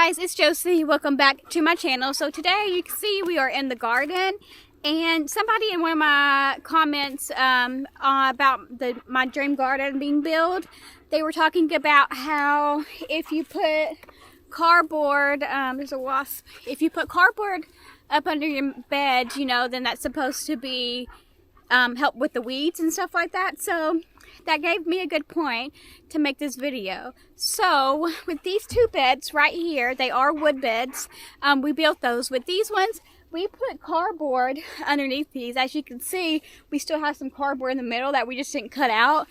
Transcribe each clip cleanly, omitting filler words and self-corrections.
guys, it's Josie. Welcome back to my channel. So today you can see we are in the garden, and somebody in one of my comments about my dream garden being built, they were talking about how if you put cardboard, there's a wasp, if you put cardboard up under your bed, you know, then that's supposed to be help with the weeds and stuff like that. So that gave me a good point to make this video. So with these two beds right here, they are wood beds. We built those. With these ones, we put cardboard underneath these. As you can see, we still have some cardboard in the middle that we just didn't cut out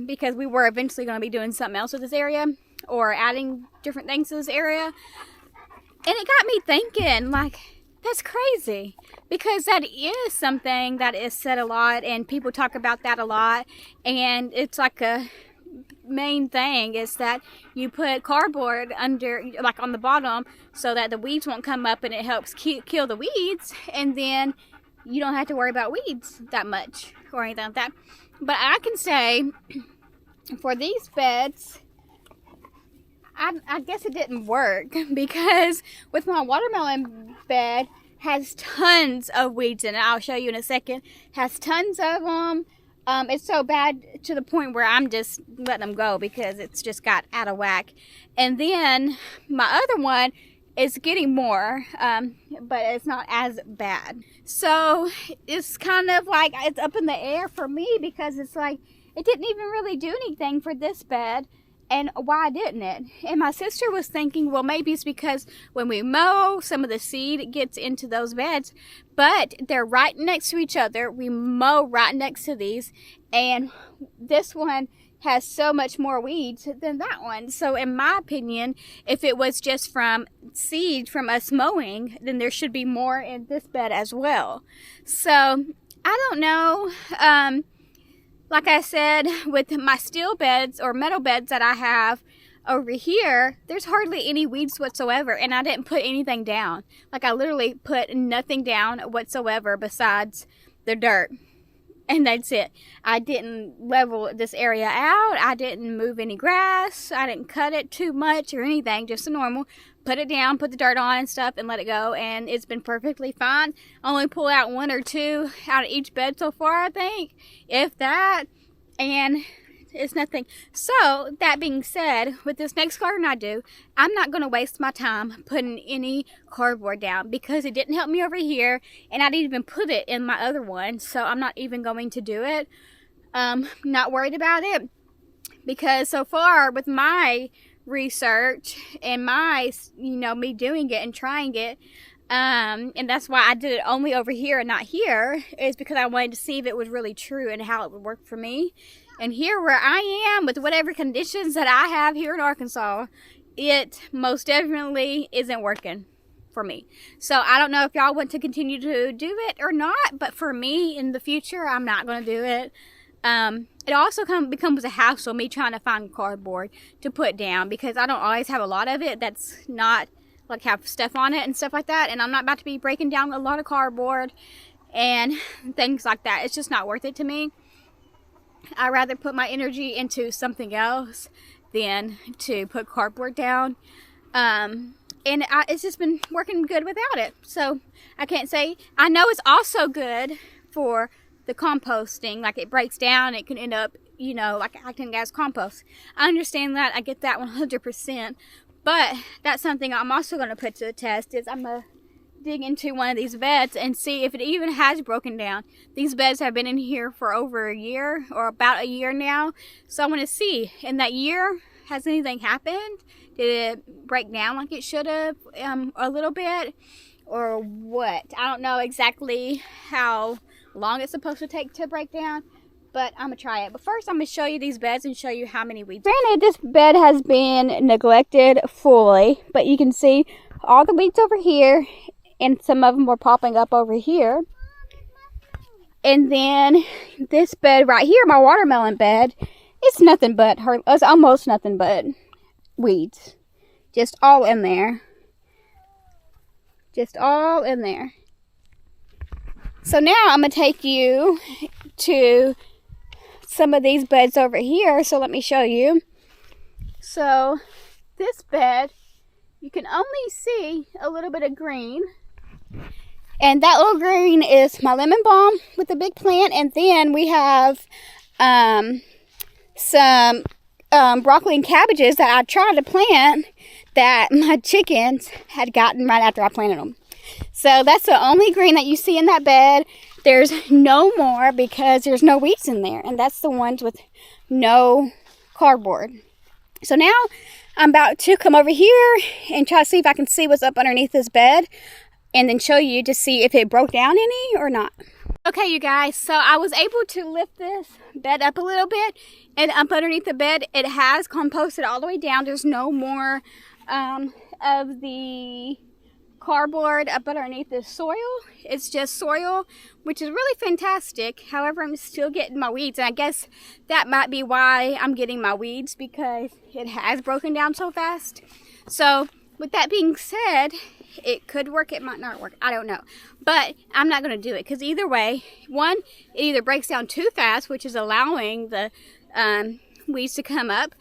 because we were eventually going to be doing something else with this area or adding different things to this area. And it got me thinking, like, that's crazy, because that is something that is said a lot and people talk about that a lot, and it's like a main thing is that you put cardboard under, like on the bottom, so that the weeds won't come up and it helps kill the weeds, and then you don't have to worry about weeds that much or anything like that. But I can say for these beds, I guess it didn't work, because with my watermelon bed has tons of weeds in it. I'll show you in a second. Has tons of them. It's so bad to the point where I'm just letting them go because it's just got out of whack. And then my other one is getting more, but it's not as bad. So it's kind of like it's up in the air for me, because it's like it didn't even really do anything for this bed. And why didn't it? And my sister was thinking, well, maybe it's because when we mow, some of the seed gets into those beds, but they're right next to each other. We mow right next to these, and this one has so much more weeds than that one. So in my opinion, if it was just from seed from us mowing, then there should be more in this bed as well. So I don't know. Like I said, with my steel beds or metal beds that I have over here, there's hardly any weeds whatsoever, and I didn't put anything down. Like, I literally put nothing down whatsoever besides the dirt, and that's it. I didn't level this area out. I didn't move any grass. I didn't cut it too much or anything, just the normal. Put it down, put the dirt on and stuff, and let it go, and it's been perfectly fine. I only pull out one or two out of each bed so far, I think, if that, and it's nothing. So that being said, with this next garden I do, I'm not going to waste my time putting any cardboard down, because it didn't help me over here, and I didn't even put it in my other one, so I'm not even going to do it. Not worried about it, because so far with my research and my, you know, me doing it and trying it, and that's why I did it only over here and not here, is because I wanted to see if it was really true and how it would work for me. And here where I am, with whatever conditions that I have here in Arkansas, it most definitely isn't working for me. So I don't know if y'all want to continue to do it or not, but for me in the future, I'm not going to do it. It also becomes a hassle, me trying to find cardboard to put down, because I don't always have a lot of it that's not like have stuff on it and stuff like that, and I'm not about to be breaking down a lot of cardboard and things like that. It's just not worth it to me. I'd rather put my energy into something else than to put cardboard down. And it's just been working good without it. So I can't say. I know it's also good for the composting. Like, it breaks down, it can end up, you know, like acting as compost. I understand that. I get that 100%. But that's something I'm also going to put to the test, is I'm going to dig into one of these beds and see if it even has broken down. These beds have been in here for over a year, or about a year now. So I want to see, in that year, has anything happened? Did it break down like it should have a little bit? Or what? I don't know exactly how long it's supposed to take to break down, but I'm gonna try it. But first, I'm gonna show you these beds and show you how many weeds. Granted, this bed has been neglected fully, but you can see all the weeds over here, and some of them were popping up over here. And then this bed right here, my watermelon bed, it's nothing but it's almost nothing but weeds, just all in there, just all in there. So now I'm gonna take you to some of these beds over here. So let me show you. So this bed you can only see a little bit of green. And that little green is my lemon balm with the big plant. And then we have some broccoli and cabbages that I tried to plant that my chickens had gotten right after I planted them. So that's the only green that you see in that bed. There's no more because there's no weeds in there. And that's the ones with no cardboard. So now I'm about to come over here and try to see if I can see what's up underneath this bed. And then show you to see if it broke down any or not. Okay, you guys, so I was able to lift this bed up a little bit. And up underneath the bed, it has composted all the way down. There's no more of the cardboard up underneath the soil. It's just soil, which is really fantastic. However, I'm still getting my weeds. And I guess that might be why I'm getting my weeds, because it has broken down so fast. So with that being said, it could work, it might not work, I don't know. But I'm not going to do it because either way, one, it either breaks down too fast, which is allowing the weeds to come up.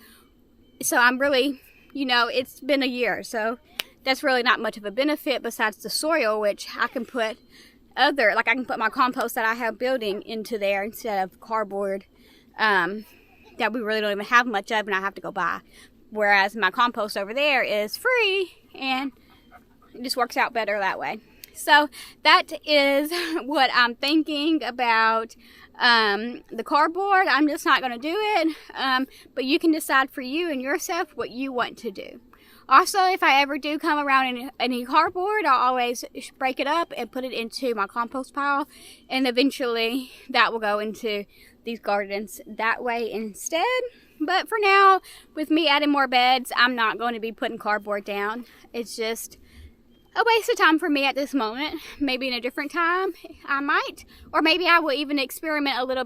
So I'm really, it's been a year, so that's really not much of a benefit besides the soil, which I can put I can put my compost that I have building into there instead of cardboard that we really don't even have much of and I have to go buy. Whereas my compost over there is free and it just works out better that way. So that is what I'm thinking about the cardboard. I'm just not going to do it. But you can decide for you and yourself what you want to do. Also, if I ever do come around any cardboard, I'll always break it up and put it into my compost pile. And eventually that will go into these gardens that way instead. But for now, with me adding more beds, I'm not going to be putting cardboard down. It's just a waste of time for me at this moment. Maybe in a different time I might, or maybe I will even experiment a little,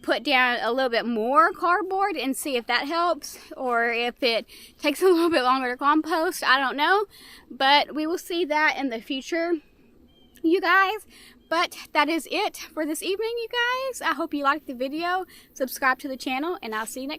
put down a little bit more cardboard and see if that helps, or if it takes a little bit longer to compost. I don't know, but we will see that in the future, you guys. But that is it for this evening, you guys. I hope you liked the video. Subscribe to the channel, and I'll see you next time.